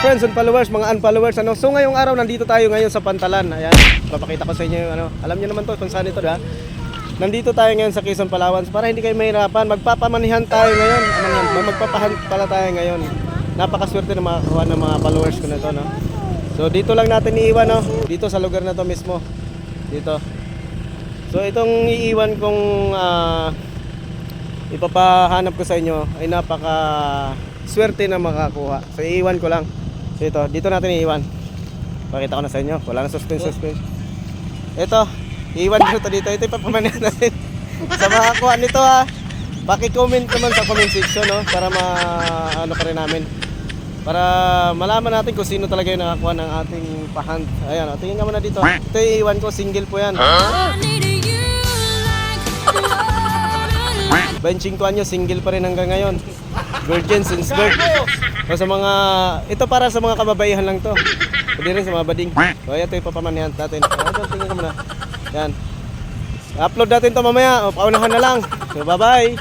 friends and followers, mga unfollowers, ano. So ngayong araw nandito tayo ngayon sa Pantalan. Ayan, papakita ko sa inyo yung ano. Alam niyo naman to kung saan ito, ha. Nandito tayo ngayon sa Quezon, Palawan. Para hindi kayo mahirapan, magpapamanihan tayo ngayon. Magpapahan pala tayo ngayon. Napakaswerte na makakuha ng mga followers ko na to, no. So dito lang natin iiwan, no. Dito sa lugar na to mismo. Dito. So itong iiwan kong ipapahanap ko sa inyo ay napaka swerte na makakuha. So iiwan ko lang. So ito, dito natin iiwan. Pakita ko na sa inyo. Wala na suspense. Ito, iiwan ko ito dito. Ito ipapamanihan natin. Sa makakuha nito, ha. Paki-comment naman sa comment section, no, para ano pa rin namin. Para malaman natin kung sino talaga yung nakakuha ng ating pahand. Ayan, tingin nga muna dito. Ito yung iiwan ko, single po yan. 25 anyo, single pa rin hanggang ngayon. Virgin since birth. O sa mga, ito para sa mga kababaihan lang to. Pwede rin sa mga bading. So ito yung papamanihan natin. Tingin ka muna. Yan. Upload natin to mamaya. O, paunahan na lang. So bye bye.